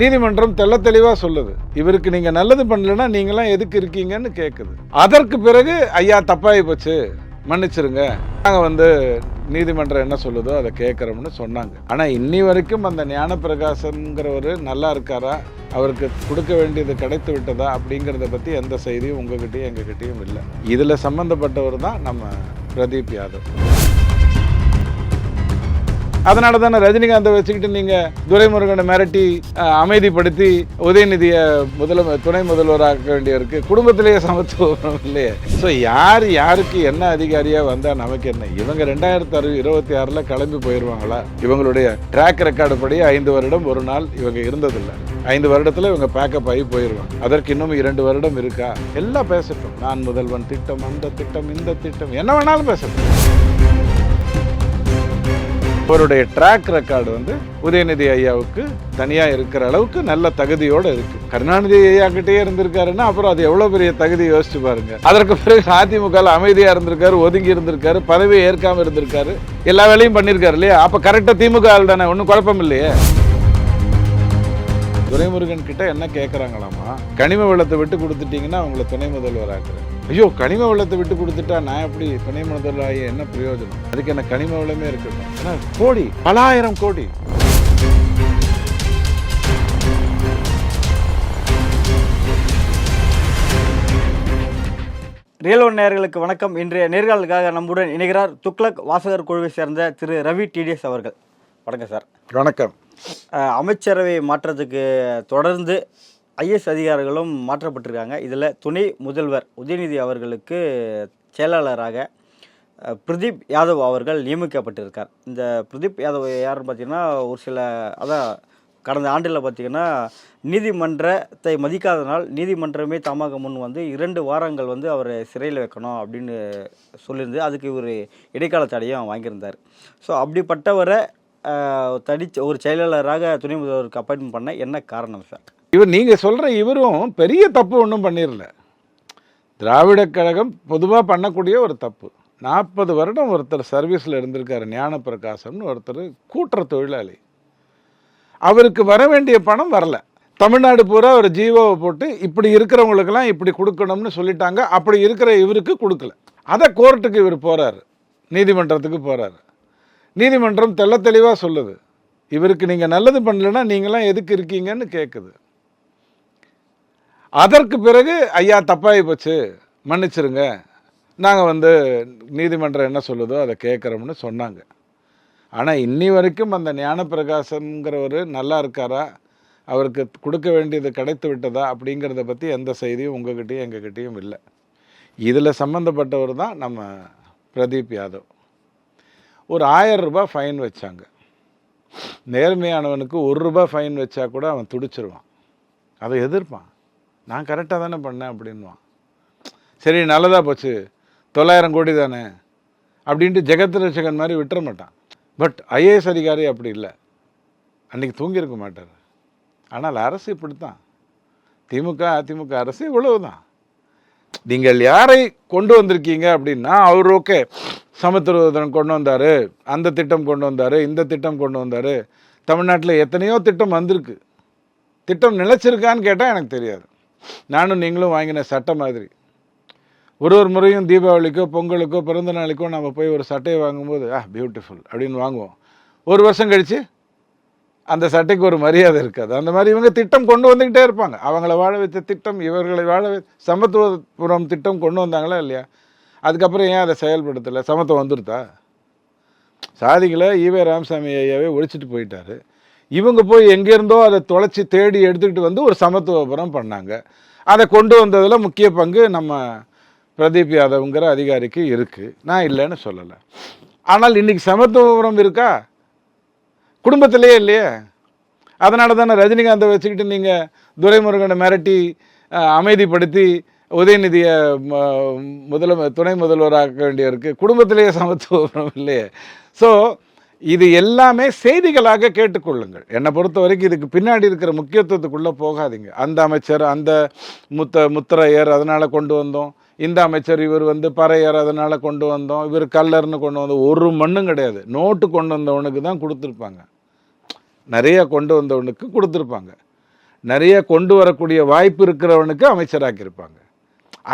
நீதிமன்றம் தெள்ள தெளிவா சொல்லுது, இவருக்கு நீங்க நல்லது பண்ணலன்னா நீங்களாம் எதுக்கு இருக்கீங்கன்னு கேட்குது. அதற்கு பிறகு ஐயா தப்பாகி போச்சு, மன்னிச்சிருங்க, நாங்க நீதிமன்றம் என்ன சொல்லுதோ அதை கேட்குறோம்னு சொன்னாங்க. ஆனா இன்னி வரைக்கும் அந்த ஞானப்பிரகாசம்ங்கிறவர் நல்லா இருக்காரா, அவருக்கு கொடுக்க வேண்டியது கிடைத்து விட்டதா அப்படிங்கிறத பத்தி எந்த செய்தியும் உங்ககிட்டயும் எங்ககிட்டயும் இல்லை. இதுல சம்பந்தப்பட்டவர் தான் நம்ம பிரதீப் யாதவ். அதனால தானே ரஜினிகாந்தை வச்சுக்கிட்டு நீங்க துரைமுருகனை மிரட்டி அமைதிப்படுத்தி உதயநிதியை துணை முதல்வராக்க வேண்டியிருக்கு. குடும்பத்திலேயே சமத்துவம் இல்லையே. ஸோ யாருக்கு என்ன அதிகாரியா வந்தா நமக்கு என்ன? இவங்க 2026 கிளம்பி போயிடுவாங்களா? இவங்களுடைய ட்ராக் ரெக்கார்டு படி 5 வருடம் ஒரு நாள் இவங்க இருந்ததில்லை. 5 வருடத்துல இவங்க பேக்கப் ஆகி போயிடுவாங்க. அதற்கு இன்னும் 2 வருடம் இருக்கா? எல்லாம் பேசட்டும். நான் முதல்வன் திட்டம், அந்த திட்டம், இந்த திட்டம், என்ன வேணாலும் பேசட்டும். அவருடைய ட்ராக் ரெக்கார்டு உதயநிதி ஐயாவுக்கு தனியா இருக்கிற அளவுக்கு நல்ல தகுதியோட இருக்கு. கருணாநிதி ஐயா கிட்டே இருந்திருக்காருன்னா அப்புறம் அது எவ்வளவு பெரிய தகுதி யோசிச்சு பாருங்க. அதற்கு பிறகு அதிமுக அமைதியா இருந்திருக்காரு, ஒதுங்கி இருந்திருக்காரு, பதவியை ஏற்காம இருந்திருக்காரு, எல்லா வேலையும் பண்ணிருக்காரு இல்லையா? அப்ப கரெக்டா திமுக தானே, ஒன்னும் குழப்பம் இல்லையே. துரைமுருகன் கிட்ட என்ன கேட்கறாங்களாமா, கனிம வளத்தை விட்டு கொடுத்துட்டீங்கன்னா அவங்களை துணை முதல்வர் ஆக்குறேன். ஐயோ, கனிம வளத்தை விட்டு கொடுத்துட்டா நான் எப்படி துணை முதல்வராகி என்ன பிரயோஜனம்? அதுக்கு என்ன கனிம வளமே இருக்கட்டும். ஏன்னா கோடி, பல ஆயிரம் கோடி. ரியல் ஒன் நேயர்களுக்கு வணக்கம். இன்றைய நேர்காணலுக்காக நம்முடன் இணைகிறார் துக்ளக் வாசகர் குழுவை சேர்ந்த திரு ரவி டிடிஎஸ் அவர்கள். வணக்கம் சார். வணக்கம். அமைச்சரவை மாற்றத்துக்கு தொடர்ந்து ஐஎஸ் அதிகாரிகளும் மாற்றப்பட்டிருக்காங்க. இதில் துணை முதல்வர் உதயநிதி அவர்களுக்கு செயலாளராக பிரதீப் யாதவ் அவர்கள் நியமிக்கப்பட்டிருக்கார். இந்த பிரதீப் யாதவ் யாருன்னு பார்த்தீங்கன்னா, ஒரு சில கடந்த ஆண்டில் பார்த்திங்கன்னா நீதிமன்றத்தை மதிக்காதனால் நீதிமன்றமே தமாக முன் 2 வாரங்கள் அவரை சிறையில் வைக்கணும் அப்படின்னு சொல்லியிருந்து அதுக்கு ஒரு இடைக்கால தடையும் வாங்கியிருந்தார். ஸோ அப்படிப்பட்டவரை ஒரு செயலாளராக துணை முதல்வருக்கு அப்பாயின்மெண்ட் பண்ண என்ன காரணம் சார்? நீங்க சொல்ற இவரும் பெரிய தப்பு ஒன்றும் பண்ணிடல. திராவிட கழகம் பொதுவாக பண்ணக்கூடிய ஒரு தப்பு. 40 வருடம் ஒருத்தர் சர்வீஸில் இருந்திருக்காரு, ஞானப்பிரகாசம்னு ஒருத்தர், கூட்டுற தொழிலாளி. அவருக்கு வர வேண்டிய பணம் வரல. தமிழ்நாடு பூரா ஒரு ஜீவோவை போட்டு இப்படி இருக்கிறவங்களுக்கெல்லாம் இப்படி கொடுக்கணும்னு சொல்லிட்டாங்க. அப்படி இருக்கிற இவருக்கு கொடுக்கல. அதை கோர்ட்டுக்கு இவர் போறாரு, நீதிமன்றத்துக்கு போறாரு. நீதிமன்றம் தெள்ள தெளிவா சொல்லுது, இவருக்கு நீங்க நல்லது பண்ணலன்னா நீங்களாம் எதுக்கு இருக்கீங்கன்னு கேட்குது. அதற்கு பிறகு ஐயா தப்பாகி போச்சு, மன்னிச்சிருங்க, நாங்கள் நீதிமன்றம் என்ன சொல்லுதோ அதை கேட்குறோம்னு சொன்னாங்க. ஆனால் இன்னி வரைக்கும் அந்த ஞானப்பிரகாசம்ங்கிறவர் நல்லா இருக்காரா, அவருக்கு கொடுக்க வேண்டியது கிடைத்து விட்டதா அப்படிங்கிறத பற்றி எந்த செய்தியும் உங்ககிட்டயும் எங்ககிட்டயும் இல்லை. இதில் சம்மந்தப்பட்டவர் தான் நம்ம பிரதீப் யாதவ். ஒரு 1000 ரூபாய் ஃபைன் வச்சாங்க. நேர்மையானவனுக்கு 1 ரூபாய் ஃபைன் வச்சா கூட அவன் துடிச்சிருவான், அதை எதிர்ப்பான். நான் கரெக்டாக தானே பண்ணேன் அப்படின்வான். சரி, நல்லதாக போச்சு, 900 கோடி தானே அப்படின்ட்டு ஜெகத் ரட்சகன் மாதிரி விட்டுற மாட்டான். பட் ஐஏஎஸ் அதிகாரி அப்படி இல்லை, அன்றைக்கி தூங்கியிருக்க மாட்டார். ஆனால் அரசு இப்படித்தான். திமுக அதிமுக அரசு இவ்வளவுதான். நீங்கள் யாரை கொண்டு வந்திருக்கீங்க அப்படின்னா, அவர் ஓகே சமத்துவம் கொண்டு வந்தார், அந்த திட்டம் கொண்டு வந்தார், இந்த திட்டம் கொண்டு வந்தார். தமிழ்நாட்டில் எத்தனையோ திட்டம் வந்திருக்கு. திட்டம் நிலைச்சிருக்கான்னு கேட்டால் எனக்கு தெரியாது. நானும் நீங்களும் வாங்கின சட்டை மாதிரி ஒரு முறையும் தீபாவளிக்கோ பொங்கலுக்கோ பிறந்த நாளைக்கோ நம்ம போய் ஒரு சட்டையை வாங்கும்போது பியூட்டிஃபுல் அப்படின்னு வாங்குவோம். 1 வருஷம் கழித்து அந்த சட்டைக்கு ஒரு மரியாதை இருக்காது. அந்த மாதிரி இவங்க திட்டம் கொண்டு வந்துக்கிட்டே இருப்பாங்க. அவங்கள வாழ வைத்த திட்டம், இவர்களை வாழ சமத்துவபுரம் திட்டம் கொண்டு வந்தாங்களா இல்லையா? அதுக்கப்புறம் ஏன் அதை செயல்படுத்தலை? சமத்துவம் வந்துருத்தா? சாதிகளை ஈவே ராமசாமி ஐயாவே ஒழிச்சிட்டு போயிட்டாரு. இவங்க போய் எங்கேருந்தோ அதை தொலைச்சி தேடி எடுத்துக்கிட்டு ஒரு சமத்துவபுரம் பண்ணாங்க. அதை கொண்டு வந்ததில் முக்கிய பங்கு நம்ம பிரதீப் யாதவ்ங்கிற அதிகாரிக்கு இருக்குது, நான் இல்லைன்னு சொல்லலை. ஆனால் இன்றைக்கி சமத்துவபுரம் இருக்கா? குடும்பத்திலேயே இல்லையே. அதனால தானே ரஜினிகாந்தை வச்சுக்கிட்டு நீங்கள் துரைமுருகனை மிரட்டி அமைதிப்படுத்தி உதயநிதியை துணை முதல்வராக்க வேண்டியிருக்கு. குடும்பத்திலேயே சமத்துவம் இல்லையே. ஸோ இது எல்லாமே செய்திகளாக கேட்டுக்கொள்ளுங்கள். என்னை பொறுத்த வரைக்கும் இதுக்கு பின்னாடி இருக்கிற முக்கியத்துவத்துக்குள்ளே போகாதீங்க. அந்த அமைச்சர் அந்த முத்திரையர் அதனால் கொண்டு வந்தோம், இந்த அமைச்சர் இவர் பறையர் அதனால் கொண்டு வந்தோம், இவர் கல்லர்னு கொண்டு வந்தோம். ஒரு மண்ணும் கிடையாது. நோட்டு கொண்டு வந்தவனுக்கு தான் கொடுத்துருப்பாங்க, நிறைய கொண்டு வந்தவனுக்கு கொடுத்துருப்பாங்க. நிறைய கொண்டு வரக்கூடிய வாய்ப்பு இருக்கிறவனுக்கு அமைச்சராக்கியிருப்பாங்க.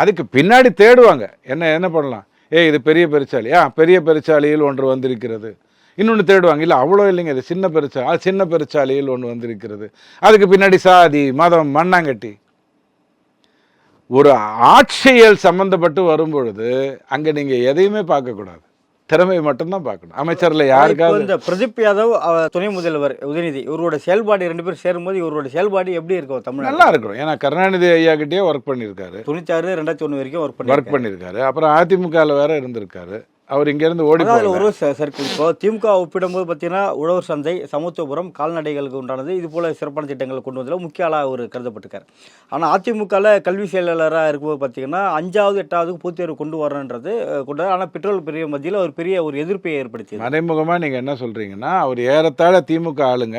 அதுக்கு பின்னாடி தேடுவாங்க, என்ன பண்ணலாம், இது பெரிய பெருச்சாளி, பெரிய பெருச்சாளியில் ஒன்று வந்திருக்கிறது, இன்னொன்று தேடுவாங்க, இல்லை அவ்வளோ இல்லைங்க, இது சின்ன பெருச்சாளியில் ஒன்று வந்திருக்கிறது. அதுக்கு பின்னாடி சாதி மதம் மண்ணாங்கட்டி. ஒரு ஆட்சியல் சம்பந்தப்பட்டு வரும்பொழுது அங்கே நீங்கள் எதையுமே பார்க்கக்கூடாது, திறமை மட்டும்தான் பார்க்கணும். அமைச்சரில் யாருக்காவது இந்த பிரதீப் யாதவ் துணை முதல்வர் உதயநிதி இவரோட செயல்பாடு 2 பேரும் சேரும்போது இவரோட செயல்பாடு எப்படி இருக்கும்? தமிழ் நல்லா இருக்கணும். ஏன்னா கருணாநிதி ஐயா கிட்டே ஒர்க் பண்ணியிருக்காரு, 96 2001 வரைக்கும் ஒர்க் பண்ணியிருக்காரு. அப்புறம் அதிமுகவில் வேற இருந்திருக்காரு. அவர் இங்கேருந்து ஓடி போகல. ஒரு சர்க்கிள் இப்போ திமுக ஒப்பிடும்போது பார்த்தீங்கன்னா உழவர் சந்தை, சமத்துவபுரம், கால்நடைகளுக்கு உண்டானது, இது போல சிறப்பான திட்டங்களை கொண்டு வந்ததில் முக்கிய ஆளாக அவர் கருதப்பட்டிருக்காரு. ஆனால் அதிமுகவில் கல்வி செயலாளராக இருக்கும்போது பார்த்தீங்கன்னா 5வது 8வதுக்கு பொதுத் தேர்வு கொண்டு வரணுன்றது கொண்டு, ஆனால் பெட்ரோல் பெரிய மத்தியில் ஒரு பெரிய ஒரு எதிர்ப்பை ஏற்படுத்தி மறைமுகமாக நீங்கள் என்ன சொல்கிறீங்கன்னா, அவர் ஏறத்தாழ திமுக ஆளுங்க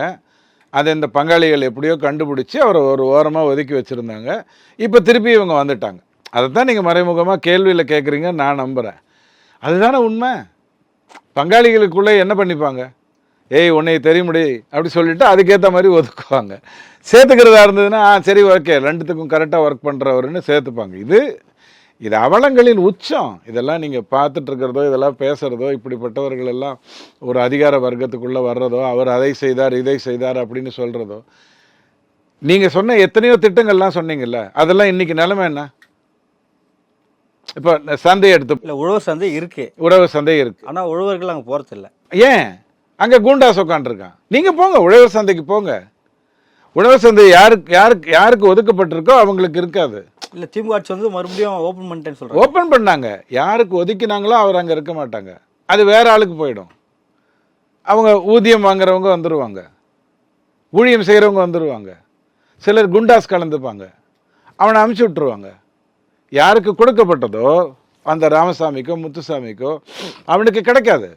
அதை இந்த பங்காளிகள் எப்படியோ கண்டுபிடிச்சி அவரை ஒரு ஓரமாக ஒதுக்கி வச்சுருந்தாங்க. இப்போ திருப்பி இவங்க வந்துட்டாங்க. அதை தான் நீங்கள் மறைமுகமாக கேள்வியில் கேட்குறீங்க, நான் நம்புகிறேன். அதுதானே உண்மை. பங்காளிகளுக்குள்ளே என்ன பண்ணிப்பாங்க, உன்னை தெரியுமுடி அப்படி சொல்லிவிட்டு அதுக்கேற்ற மாதிரி ஒதுக்குவாங்க. சேர்த்துக்கிறதா இருந்ததுன்னா சரி ஓகே, ரெண்டுத்துக்கும் கரெக்டாக ஒர்க் பண்ணுறவருன்னு சேர்த்துப்பாங்க. இது அவலங்களின் உச்சம். இதெல்லாம் நீங்கள் பார்த்துட்டு இருக்கிறதோ, இதெல்லாம் பேசுகிறதோ, இப்படிப்பட்டவர்கள் எல்லாம் ஒரு அதிகார வர்க்கத்துக்குள்ளே வர்றதோ, அவர் அதை செய்தார் இதை செய்தார் அப்படின்னு சொல்கிறதோ. நீங்கள் சொன்ன எத்தனையோ திட்டங்கள்லாம் சொன்னீங்கல்ல, அதெல்லாம் இன்றைக்கி நிலைமை என்ன? இப்போ சந்தை எடுத்து, இல்லை உழவர் சந்தை இருக்கு, உழவர் சந்தை இருக்கு, ஆனால் உழவர்கள் அங்கே போகிறது இல்லை. ஏன்? அங்கே கூண்டாஸ் உட்காந்துருக்கான். நீங்கள் போங்க, உழவர் சந்தைக்கு போங்க. உழவர் சந்தை யாருக்கு ஒதுக்கப்பட்டிருக்கோ அவங்களுக்கு இருக்காது. இல்லை திமுக ஆட்சி வந்து மறுபடியும் ஓப்பன் பண்ணிட்டேன்னு சொல்கிறாங்க. ஓப்பன் பண்ணாங்க. யாருக்கு ஒதுக்கினாங்களோ அவர் அங்கே இருக்க மாட்டாங்க, அது வேற ஆளுக்கு போயிடும். அவங்க ஊதியம் வாங்குறவங்க வந்துடுவாங்க, ஊழியம் செய்கிறவங்க வந்துடுவாங்க, சிலர் குண்டாஸ் கலந்துப்பாங்க, அவனை அமுச்சு விட்டுருவாங்க. யாருக்கு கொடுக்கப்பட்டதோ அந்த ராமசாமிக்கோ முத்துசாமிக்கோ அவனுக்கு கிடைக்காது,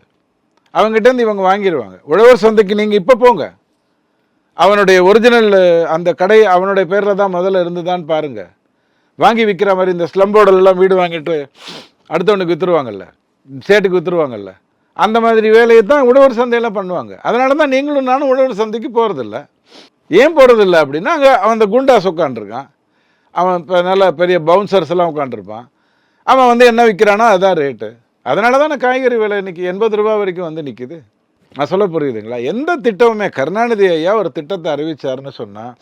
அவங்ககிட்டேருந்து இவங்க வாங்கிடுவாங்க. உழவர் சந்தைக்கு நீங்கள் இப்போ போங்க, அவனுடைய ஒரிஜினல் அந்த கடை அவனுடைய பேரில் தான் முதல்ல இருந்துதான்னு பாருங்கள். வாங்கி விற்கிற மாதிரி இந்த ஸ்லம்போடெல்லாம் வீடு வாங்கிட்டு அடுத்தவனுக்கு விற்றுருவாங்கல்ல, சேட்டுக்கு விற்றுருவாங்கல்ல, அந்த மாதிரி வேலையை தான் உழவர் சந்தையெல்லாம் பண்ணுவாங்க. அதனால தான் நீங்களும் நானும் உழவர் சந்தைக்கு போகிறதில்ல. ஏன் போகிறதில்ல அப்படின்னா, அங்கே அவன் அந்த குண்டாஸ் உட்காந்துருக்கான், அவன் இப்போ நல்ல பெரிய பவுன்சர்ஸ் எல்லாம் உட்காந்துருப்பான், அவன் வந்து என்ன விற்கிறானோ அதுதான் ரேட்டு. அதனால தானே காய்கறி விலை இன்னைக்கு 80 ரூபா வரைக்கும் வந்து நிற்கிது. நான் சொல்ல புரியுதுங்களா? எந்த திட்டமுமே கருணாநிதி ஐயா ஒரு திட்டத்தை அறிவிச்சாருன்னு சொன்னால்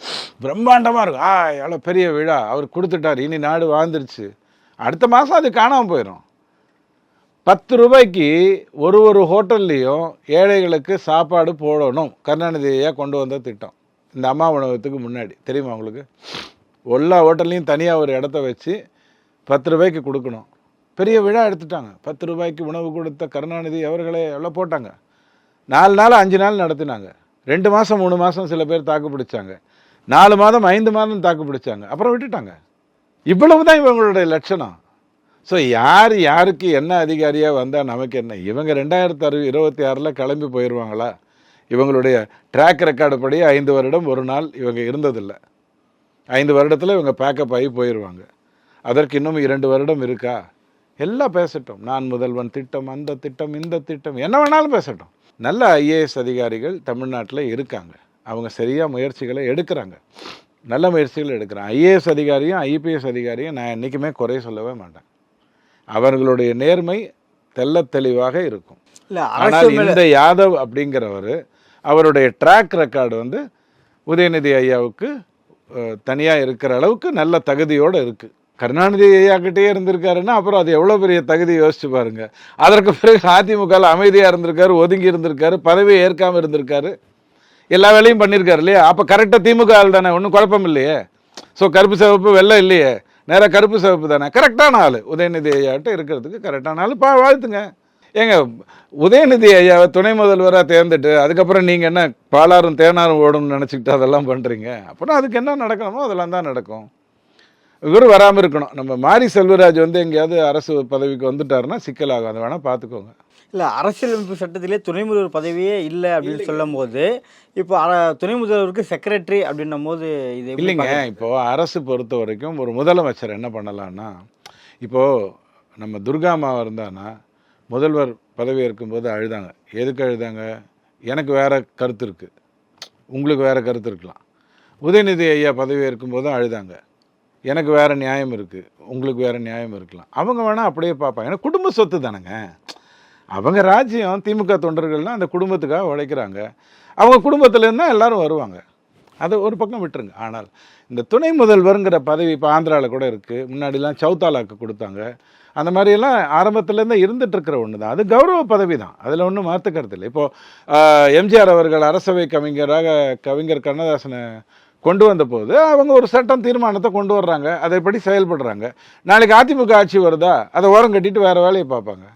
பிரம்மாண்டமாக இருக்கும். எவ்வளோ பெரிய விழா அவர் கொடுத்துட்டார், இனி நாடு வாழ்ந்துருச்சு. அடுத்த மாதம் அது காணாமல் போயிடும். 10 ரூபாய்க்கு ஒரு ஹோட்டல்லையும் ஏழைகளுக்கு சாப்பாடு போடணும். கருணாநிதி ஐயா கொண்டு வந்த திட்டம் இந்த அம்மா உணவகத்துக்கு முன்னாடி, தெரியுமா உங்களுக்கு? எல்லா ஹோட்டல்லையும் தனியாக ஒரு இடத்த வச்சு 10 ரூபாய்க்கு கொடுக்கணும். பெரிய விழா எடுத்துட்டாங்க. 10 ரூபாய்க்கு உணவு கொடுத்த கருணாநிதி அவர்களே எவ்வளோ போட்டாங்க. 4 நாள் 5 நாள் நடத்தினாங்க. 2 மாதம் 3 மாதம் சில பேர் தாக்கு பிடிச்சாங்க, 4 மாதம் 5 மாதம் தாக்கு பிடிச்சாங்க, அப்புறம் விட்டுட்டாங்க. இவ்வளவு தான் இவங்களுடைய லட்சணம். ஸோ யாருக்கு என்ன அதிகாரியாக வந்தால் நமக்கு என்ன? இவங்க 2026 கிளம்பி போயிடுவாங்களா? இவங்களுடைய ட்ராக் ரெக்கார்டு படி 5 வருடம் ஒரு நாள் இவங்க இருந்ததில்லை. 5 வருடத்தில் இவங்க பேக்கப் ஆகி போயிடுவாங்க. அதற்கு இன்னும் 2 வருடம் இருக்கா? எல்லாம் பேசட்டும். நான் முதல்வன் திட்டம், அந்த திட்டம், இந்த திட்டம், என்ன வேணாலும் பேசட்டும். நல்ல ஐஏஎஸ் அதிகாரிகள் தமிழ்நாட்டில் இருக்காங்க. அவங்க சரியாக முயற்சிகளை எடுக்கிறாங்க, நல்ல முயற்சிகள் எடுக்கிறாங்க. ஐஏஎஸ் அதிகாரியும் ஐபிஎஸ் அதிகாரியும் நான் என்றைக்குமே குறை சொல்லவே மாட்டேன். அவர்களுடைய நேர்மை தெள்ள தெளிவாக இருக்கும். ஆனால் இந்த யாதவ் அப்படிங்கிறவர் அவருடைய ட்ராக் ரெக்கார்டு வந்து உதயநிதி ஐயாவுக்கு தனியாக இருக்கிற அளவுக்கு நல்ல தகுதியோடு இருக்குது. கருணாநிதி ஐயாக்கிட்டே இருந்திருக்காருன்னா அப்புறம் அது எவ்வளோ பெரிய தகுதி யோசிச்சு பாருங்க. அதற்கு பிறகு அதிமுகவில் அமைதியாக இருந்திருக்காரு, ஒதுங்கி இருந்திருக்காரு, பதவியை ஏற்காமல் இருந்திருக்காரு, எல்லா வேலையும் பண்ணியிருக்காரு இல்லையா? அப்போ கரெக்டாக திமுக ஆள் தானே, ஒன்றும் குழப்பம் இல்லையே. ஸோ கருப்பு சிவப்பு வெள்ளம் இல்லையே, நேராக கருப்பு சிவப்பு தானே. கரெக்டான ஆள் உதயநிதி ஐயாட்ட இருக்கிறதுக்கு கரெக்டான ஆள். வாழ்த்துங்க. ஏங்க, உதயநிதி ஐயாவை துணை முதல்வராக தேர்ந்துட்டு அதுக்கப்புறம் நீங்கள் என்ன பாலாரும் தேனாரும் ஓடும்னு நினச்சிக்கிட்டு அதெல்லாம் பண்ணுறீங்க? அப்புறம் அதுக்கு என்ன நடக்கணுமோ அதெல்லாம் தான் நடக்கும். இவர் வராமல் இருக்கணும். நம்ம மாரி செல்வராஜ் வந்து எங்கேயாவது அரசு பதவிக்கு வந்துட்டாருன்னா சிக்கலாகும், அதை வேணால் பார்த்துக்கோங்க. இல்லை, அரசியலமைப்பு சட்டத்திலே துணை முதல்வர் பதவியே இல்லை அப்படின்னு சொல்லும் போது இப்போ துணை முதல்வருக்கு செக்ரட்டரி அப்படின்னும் போது இது இல்லைங்க. இப்போது அரசு பொறுத்த வரைக்கும் ஒரு முதலமைச்சர் என்ன பண்ணலான்னா, இப்போது நம்ம துர்காமாவை இருந்தானா முதல்வர் பதவி இருக்கும்போது அழுதாங்க. எதுக்கு அழுதாங்க? எனக்கு வேறு கருத்து இருக்குது, உங்களுக்கு வேறு கருத்து இருக்கலாம். உதயநிதி ஐயா பதவி இருக்கும்போதும் அழுதாங்க. எனக்கு வேறு நியாயம் இருக்குது, உங்களுக்கு வேறு நியாயம் இருக்கலாம். அவங்க வேணால் அப்படியே பார்ப்பாங்க. ஏன்னா குடும்ப சொத்து தானேங்க. அவங்க ராஜ்யம், திமுக தொண்டர்கள்லாம் அந்த குடும்பத்துக்காக உழைக்கிறாங்க. அவங்க குடும்பத்துலேருந்து தான் எல்லோரும் வருவாங்க. அதை ஒரு பக்கம் விட்டுருங்க. ஆனால் இந்த துணை முதல்வருங்கிற பதவி இப்போ ஆந்திராவில் கூட இருக்குது. முன்னாடிலாம் சௌத்தாலாக்கு கொடுத்தாங்க. அந்த மாதிரியெல்லாம் ஆரம்பத்துலேருந்து இருந்துகிட்ருக்கிற ஒன்று தான். அது கௌரவ பதவி தான், அதில் ஒன்றும் மாற்றுக்கிறது இல்லை. இப்போது எம்ஜிஆர் அவர்கள் அரசவை கவிஞர் கண்ணதாசனை கொண்டு வந்த போது அவங்க ஒரு சட்டம் தீர்மானத்தை கொண்டு வர்றாங்க, அதைப்படி செயல்படுறாங்க. நாளைக்கு அதிமுக ஆட்சி வருதா, அதை ஓரம் கட்டிட்டு வேறு வேலையை பார்ப்பாங்க.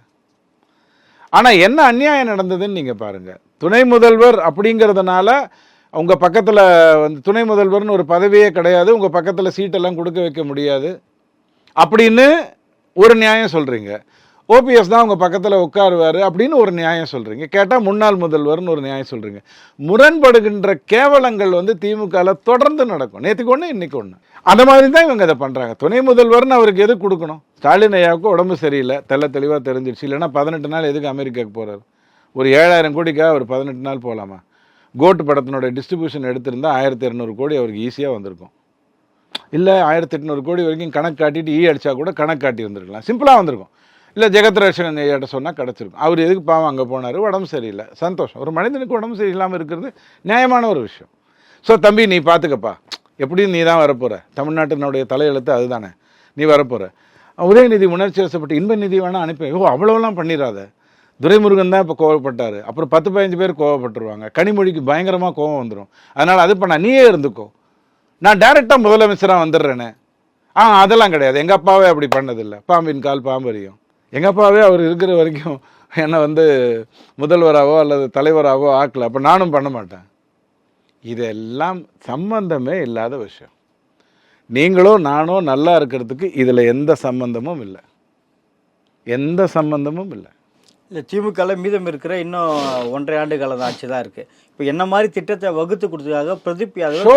ஆனால் என்ன அநியாயம் நடந்ததுன்னு நீங்கள் பாருங்கள். துணை முதல்வர் அப்படிங்கிறதுனால உங்கள் பக்கத்தில் வந்து துணை முதல்வர்னு ஒரு பதவியே கிடையாது, உங்கள் பக்கத்தில் சீட்டெல்லாம் கொடுக்க வைக்க முடியாது அப்படின்னு ஒரு நியாயம் சொல்கிறீங்க. ஓபிஎஸ் தான் உங்கள் பக்கத்தில் உட்காருவார் அப்படின்னு ஒரு நியாயம் சொல்கிறீங்க. கேட்டால் முன்னாள் முதல்வர்னு ஒரு நியாயம் சொல்கிறீங்க. முரண்படுகின்ற கேவலங்கள் வந்து திமுகவில் தொடர்ந்து நடக்கும். நேற்றுக்கு ஒன்று இன்றைக்கி ஒன்று. அந்த மாதிரி தான் இவங்க அதை பண்ணுறாங்க. துணை முதல்வர்னு அவருக்கு எது கொடுக்கணும்? ஸ்டாலின் ஐயாவுக்கு உடம்பு சரியில்லை, தெளிவாக தெரிஞ்சிடுச்சு. இல்லைன்னா 18 நாள் எதுக்கு அமெரிக்காவுக்கு போகிறார்? ஒரு 7000 கோடிக்காக ஒரு 18 நாள் போகலாமா? கோட்டு படத்தினுடைய டிஸ்ட்ரிபியூஷன் எடுத்திருந்தால் 1200 கோடி அவருக்கு ஈஸியாக வந்திருக்கும். இல்லை 1800 கோடி வரைக்கும் கணக்கு காட்டிட்டு அடித்தா கூட கணக்கு காட்டி வந்திருக்கலாம், சிம்பிளாக வந்திருக்கும். இல்லை ஜெகத் ரட்சகன் ஐயாட்ட சொன்னால் கிடச்சிருக்கும். அவர் எதுக்கு பாவம் அங்கே போனார்? உடம்பு சரியில்லை, சந்தோஷம். ஒரு மனிதனுக்கு உடம்பு சரியில்லாமல் இருக்கிறது நியாயமான ஒரு விஷயம். ஸோ தம்பி நீ பார்த்துக்கப்பா, எப்படியும் நீ தான் வரப்போகிற, தமிழ்நாட்டினுடைய தலையெழுத்து அதுதானே, நீ வரப்போகிற. உதயநிதி உணர்ச்சி வசப்பட்டு இன்ப நிதி வேணால் அனுப்பி, அவ்வளோலாம் பண்ணிடாத. துரைமுருகன் தான் இப்போ கோவப்பட்டார், அப்புறம் 10-15 பேர் கோவப்பட்டுருவாங்க. கனிமொழிக்கு பயங்கரமாக கோவம் வந்துடும். அதனால் அது பண்ண நீயே இருந்துக்கோ, நான் டைரெக்டாக முதலமைச்சராக வந்துடுறேனே. அதெல்லாம் கிடையாது, எங்கள் அப்பாவே அப்படி பண்ணதில்லை. பாம்பின் கால் பாம்பரியும். எங்கள் அப்பாவே அவர் இருக்கிற வரைக்கும் என்னை வந்து முதல்வராகவோ அல்லது தலைவராகவோ ஆக்கலை, அப்போ நானும் பண்ண மாட்டேன். இதெல்லாம் சம்பந்தமே இல்லாத விஷயம். நீங்களோ நானோ நல்லா இருக்கிறதுக்கு இதில் எந்த சம்பந்தமும் இல்லை, எந்த சம்பந்தமும் இல்லை. இல்லை, திமுகவில் மீதம் இருக்கிற இன்னும் 1.5 ஆண்டு காலம் ஆட்சி தான் இருக்குது. இப்போ என்ன மாதிரி திட்டத்தை வகுத்து கொடுத்ததாக பிரதீப் யாதவ்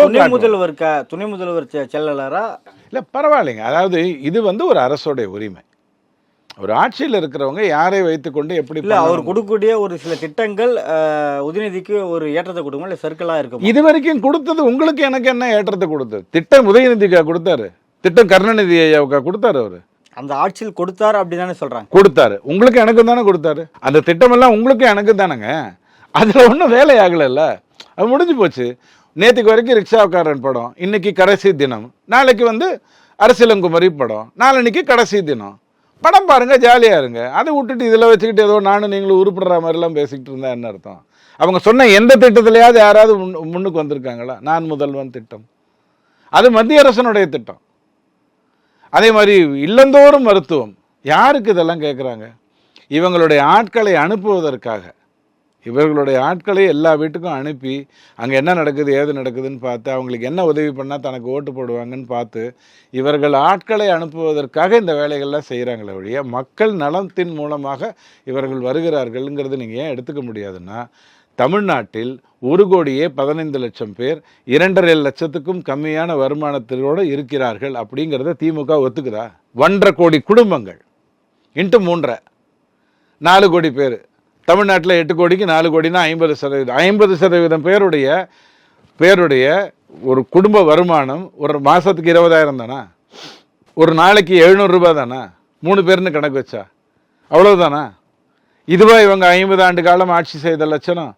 துணை முதல்வர் செயலாளராக இல்லை பரவாயில்லைங்க. அதாவது இது வந்து ஒரு அரசோடைய உரிமை. ஒரு ஆட்சியில் இருக்கிறவங்க யாரை வைத்துக்கொண்டு எப்படி இல்லை அவர் கொடுக்கக்கூடிய ஒரு சில திட்டங்கள் உதயநிதிக்கு ஒரு ஏற்றத்தை கொடுக்கும், இல்லை சர்க்கிளாக இருக்கும். இது வரைக்கும் கொடுத்தது உங்களுக்கு எனக்கு என்ன ஏற்றத்தை கொடுத்தது? திட்டம் உதயநிதிக்கா கொடுத்தாரு? திட்டம் கருணாநிதி ஐயாவுக்கா கொடுத்தாரு? அவர் அந்த ஆட்சியில் கொடுத்தாரு அப்படி தானே சொல்கிறாங்க. கொடுத்தாரு, உங்களுக்கு எனக்கும் தானே கொடுத்தாரு. அந்த திட்டமெல்லாம் உங்களுக்கு எனக்கும் தானேங்க. அதில் ஒன்றும் வேலை ஆகலைல்ல, அது முடிஞ்சு போச்சு. நேற்றுக்கு வரைக்கும் ரிக்ஷாக்காரன் படம், இன்னைக்கு கடைசி தினம். நாளைக்கு வந்து அரசியலங்குமரி படம், நாளன்னைக்கு கடைசி தினம். படம் பாருங்கள், ஜாலியாக இருங்க. அதை விட்டுட்டு இதில் வச்சுக்கிட்டு ஏதோ நானும் நீங்களும் உருப்படுற மாதிரிலாம் பேசிக்கிட்டு இருந்தால் என்ன அர்த்தம்? அவங்க சொன்ன எந்த திட்டத்திலையாவது யாராவது முன்னுக்கு வந்திருக்காங்களா? நான் முதல்வன் திட்டம், அது மத்திய அரசனுடைய திட்டம். அதே மாதிரி இல்லந்தோறும் மருத்துவம், யாருக்கு இதெல்லாம் கேட்குறாங்க? இவங்களுடைய ஆட்களை அனுப்புவதற்காக. இவர்களுடைய ஆட்களை எல்லா வீட்டுக்கும் அனுப்பி அங்கே என்ன நடக்குது ஏது நடக்குதுன்னு பார்த்து அவங்களுக்கு என்ன உதவி பண்ணால் தனக்கு ஓட்டு போடுவாங்கன்னு பார்த்து இவர்கள் ஆட்களை அனுப்புவதற்காக இந்த வேலைகள்லாம் செய்கிறாங்களே ஒழிய மக்கள் நலத்தின் மூலமாக இவர்கள் வருகிறார்கள்ங்கிறது நீங்கள் ஏன் எடுத்துக்க முடியாதுன்னா, தமிழ்நாட்டில் 1,15,00,000 பேர் 2.5 லட்சத்துக்கும் கம்மியான வருமானத்தோடு இருக்கிறார்கள் அப்படிங்கிறத திமுக ஒத்துக்குதா? 1.5 கோடி குடும்பங்கள் இன்ட்டு 3 4 கோடி பேர். தமிழ்நாட்டில் 8 கோடிக்கு 4 கோடினா 50%. 50% பேருடைய ஒரு குடும்ப வருமானம் ஒரு மாதத்துக்கு 20,000 தானா? ஒரு நாளைக்கு 700 ரூபா தானா? 3 பேர்னு கணக்கு வச்சா அவ்வளோதானா? இதுவா இவங்க 50 ஆண்டு காலம் ஆட்சி செய்த லட்சணம்?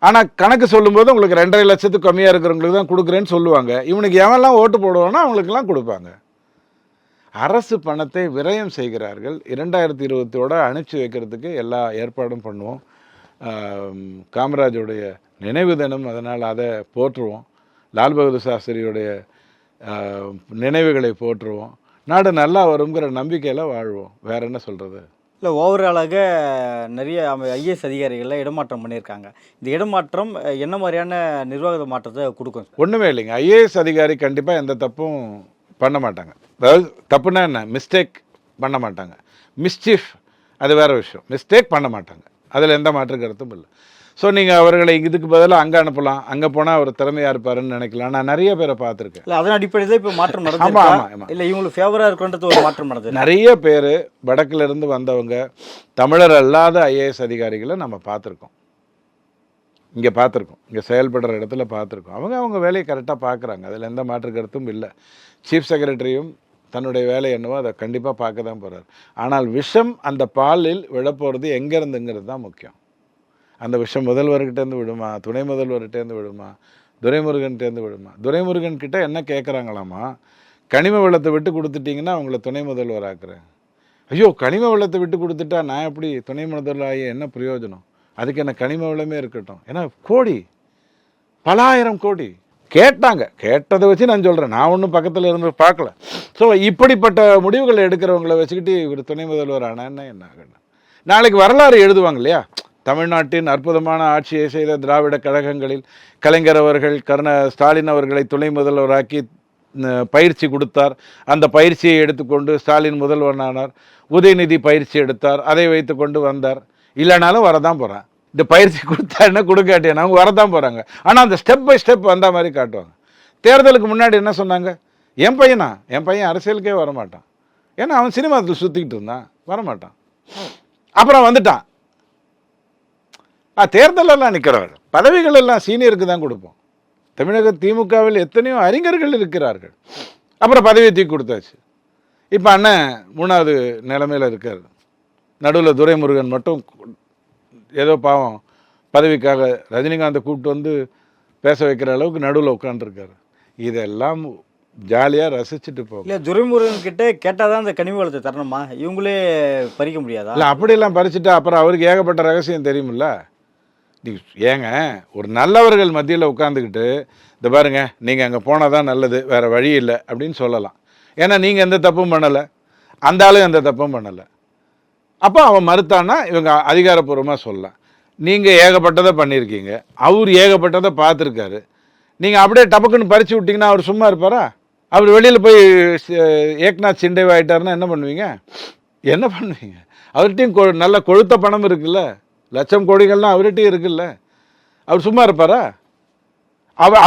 ஆனால் கணக்கு சொல்லும்போது உங்களுக்கு 2.5 லட்சத்துக்கு கம்மியாக இருக்கிறவங்களுக்கு தான் கொடுக்குறேன்னு சொல்லுவாங்க. இவனுக்கு எவன்லாம் ஓட்டு போடுவானோ அவங்களுக்கெல்லாம் கொடுப்பாங்க. அரசு பணத்தை விரயம் செய்கிறார்கள். 2020 அனுப்பிச்சி வைக்கிறதுக்கு எல்லா ஏற்பாடும் பண்ணுவோம். காமராஜுடைய நினைவு தினம், அதனால் அதை போற்றுவோம். லால் பகதூர் சாஸ்திரியுடைய நினைவுகளை போற்றுவோம். நாடு நல்லா வருங்கிற நம்பிக்கையில் வாழ்வோம். வேற என்ன சொல்கிறது? இல்லை, ஓவராலாக நிறைய ஐஏஎஸ் அதிகாரிகளில் இடமாற்றம் பண்ணியிருக்காங்க. இந்த இடமாற்றம் என்ன மாதிரியான நிர்வாக மாற்றத்தை கொடுக்கும்? ஒன்றுமே இல்லைங்க. ஐஏஎஸ் அதிகாரி கண்டிப்பாக எந்த தப்பும் பண்ண மாட்டாங்க. அதாவது தப்புனா என்ன, மிஸ்டேக் பண்ண மாட்டாங்க. மிஸ்சீஃப் அது வேறு விஷயம். மிஸ்டேக் பண்ண மாட்டாங்க, அதில் எந்த மாற்று கருத்தும் இல்லை. ஸோ நீங்கள் அவர்களை இதுக்கு பதிலாக அங்கே அனுப்பலாம், அங்கே போனால் அவர் திறமையாக இருப்பாருன்னு நினைக்கலாம். நான் நிறைய பேரை பார்த்துருக்கேன். இல்லை, அதன் அடிப்படையில் இப்போ மாற்றம் நடக்கும். ஆமாம், இல்லை இவங்களுக்கு ஃபேவராக இருக்குன்றது ஒரு மாற்றம் நடந்தது. நிறைய பேர் வடக்கிலிருந்து வந்தவங்க தமிழர் அல்லாத ஐஏஎஸ் அதிகாரிகளை நம்ம பார்த்துருக்கோம். இங்கே பார்த்துருக்கோம், இங்கே செயல்படுற இடத்துல பார்த்துருக்கோம். அவங்க வேலையை கரெக்டாக பார்க்குறாங்க, அதில் எந்த மாற்று கருத்தும் இல்லை. சீஃப் செக்ரட்டரியும் தன்னுடைய வேலை என்னவோ அதை கண்டிப்பாக பார்க்க தான் போகிறார். ஆனால் விஷம் அந்த பாலில் விழப்போகிறது எங்கேருந்துங்கிறது தான் முக்கியம். அந்த விஷம் முதல்வர்கிட்டேருந்து விடுமா, துணை முதல்வர்கிட்டேருந்து விடுமா, துரைமுருகன்கிட்டேருந்து விடுமா? துரைமுருகன் கிட்ட என்ன கேட்குறாங்களாமா, கனிம வளத்தை விட்டு கொடுத்துட்டிங்கன்னா அவங்கள துணை முதல்வர் ஆக்குறேன். ஐயோ, கனிம வளத்தை விட்டு கொடுத்துட்டா நான் எப்படி துணை முதல்வர் ஆகி என்ன பிரயோஜனம்? அதுக்கு என்ன கனிம வளமே இருக்கட்டும். ஏன்னா கோடி, பல ஆயிரம் கோடி கேட்டாங்க. கேட்டதை வச்சு நான் சொல்கிறேன், நான் ஒன்றும் பக்கத்தில் இருந்து பார்க்கல. ஸோ இப்படிப்பட்ட முடிவுகளை எடுக்கிறவங்கள வச்சுக்கிட்டு இவர் துணை முதல்வர் ஆனான்னா என்ன ஆகணும்? நாளைக்கு வரலாறு எழுதுவாங்க இல்லையா? தமிழ்நாட்டின் அற்புதமான ஆட்சியை செய்த திராவிட கழகங்களில் கலைஞர் அவர்கள் ஸ்டாலின் அவர்களை துணை முதல்வராக்கி பயிற்சி கொடுத்தார். அந்த பயிற்சியை எடுத்துக்கொண்டு ஸ்டாலின் முதல்வரானார். உதயநிதி பயிற்சி எடுத்தார், அதை வைத்து கொண்டு வந்தார். இல்லைனாலும் வரதான் போகிறான். இந்த பயிற்சி கொடுத்தா என்ன, கொடுக்காட்டேன், அவங்க வரதான் போகிறாங்க. ஆனால் அந்த ஸ்டெப் பை ஸ்டெப் வந்த மாதிரி காட்டுவாங்க. தேர்தலுக்கு முன்னாடி என்ன சொன்னாங்க, என் பையன் அரசியலுக்கே வரமாட்டான், ஏன்னா அவன் சினிமாத்தில் சுற்றிக்கிட்டு இருந்தான், வரமாட்டான். அப்புறம் வந்துட்டான். தேர்தலெல்லாம் நிற்கிறவர், பதவிகள் எல்லாம் சீனியருக்கு தான் கொடுப்போம். தமிழக திமுகவில் எத்தனையோ அறிஞர்கள் இருக்கிறார்கள். அப்புறம் பதவியை தூக்கி கொடுத்தாச்சு. இப்போ அண்ணன் 3வது நிலைமையில் இருக்கார். நடுவில் துரைமுருகன் மட்டும் ஏதோ பாவம் பதவிக்காக ரஜினிகாந்தை கூப்பிட்டு வந்து பேச வைக்கிற அளவுக்கு நடுவில் உட்காந்துருக்காரு. இதெல்லாம் ஜாலியாக ரசிச்சுட்டு போகும். இல்லை, துரைமுருகன் கிட்டே கேட்டால் தான் அந்த கனிம வளத்தை தரணுமா? இவங்களே பறிக்க முடியாதா? இல்லை, அப்படியெல்லாம் பறிச்சுட்டா அப்புறம் அவருக்கு ஏகப்பட்ட ரகசியம் தெரியுமில்ல. ஏங்க, ஒரு நல்லவர்கள் மத்தியில் உட்காந்துக்கிட்டு இந்த பாருங்க, நீங்கள் அங்கே போனால் தான் நல்லது, வேறு வழி இல்லை அப்படின்னு சொல்லலாம். ஏன்னா நீங்கள் எந்த தப்பும் பண்ணலை, அந்த ஆளும் எந்த தப்பும் பண்ணலை. அப்போ அவன் மறுத்தான்னா இவங்க அதிகாரப்பூர்வமாக சொல்லலாம். நீங்கள் ஏகப்பட்டதை பண்ணியிருக்கீங்க, அவர் ஏகப்பட்டதை பார்த்துருக்காரு. நீங்கள் அப்படியே டபக்குன்னு பறித்து விட்டிங்கன்னா அவர் சும்மா இருப்பாரா? அவர் வெளியில் போய் ஏக்நாத் சிண்டேவ் ஆகிட்டாருன்னா என்ன பண்ணுவீங்க? அவர்கிட்டையும் நல்ல கொழுத்த பணம் இருக்குல்ல, லட்சம் கோடிகள்லாம் அவர்கிட்டையும் இருக்குல்ல, அவர் சும்மா இருப்பாரா?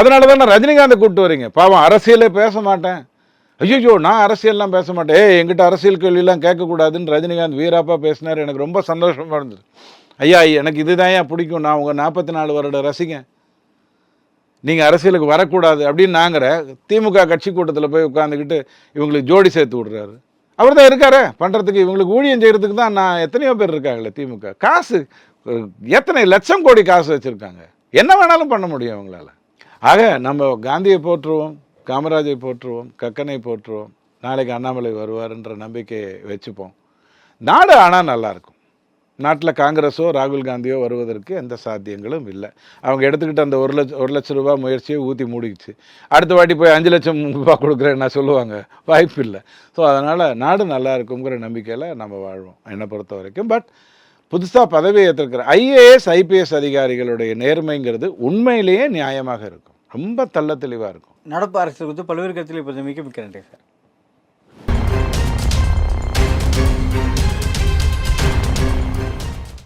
அதனால தான் நான் ரஜினிகாந்தை கூப்பிட்டு வரீங்க. பாவம் அரசியலே பேச மாட்டேன், ஐயோ நான் அரசியல்லாம் பேச மாட்டேன், எங்கிட்ட அரசியல் கேள்வியெல்லாம் கேட்கக்கூடாதுன்னு ரஜினிகாந்த் வீராப்பா பேசினார். எனக்கு ரொம்ப சந்தோஷமாக இருந்தது. ஐயா, எனக்கு இதுதான் ஏன் பிடிக்கும், நான் உங்கள் 44 வருட ரசிகன், நீங்கள் அரசியலுக்கு வரக்கூடாது அப்படின்னு நாங்கிற திமுக கட்சி கூட்டத்தில் போய் உட்காந்துக்கிட்டு இவங்களுக்கு ஜோடி சேர்த்து விடுறாரு. அவர் தான் இருக்காரு பண்ணுறதுக்கு, இவங்களுக்கு ஊழியம் செய்கிறதுக்கு தான். நான் எத்தனையோ பேர் இருக்காங்களே திமுக, காசு எத்தனை லட்சம் கோடி காசு வச்சுருக்காங்க, என்ன வேணாலும் பண்ண முடியும் அவங்களால. ஆக நம்ம காந்தியை போற்றுவோம், காமராஜை போற்றுவோம், கக்கனை போற்றுவோம், நாளைக்கு அண்ணாமலை வருவார்ன்ற நம்பிக்கையை வச்சுப்போம். நாடு ஆனால் நல்லாயிருக்கும். நாட்டில் காங்கிரஸோ ராகுல் காந்தியோ வருவதற்கு எந்த சாத்தியங்களும் இல்லை. அவங்க எடுத்துக்கிட்டு அந்த 1 லட்ச ரூபா முயற்சியை ஊற்றி மூடிக்குச்சு. அடுத்த வாட்டி போய் 5 லட்சம் ரூபா கொடுக்குறேன்னா சொல்லுவாங்க, வாய்ப்பு இல்லை. ஸோ அதனால் நாடு நல்லா இருக்குங்கிற நம்பிக்கையில் நம்ம வாழ்வோம் என்னை பொறுத்த வரைக்கும். பட் புதுசாக பதவியை ஏற்றிருக்கிற IAS IPS அதிகாரிகளுடைய நேர்மைங்கிறது உண்மையிலேயே நியாயமாக இருக்கும், ரொம்ப தெளிவாக இருக்கும். நடப்பு அரசு குறித்து பல்வேறு கருத்தில் இப்போ மிக்க நன்றி சார்.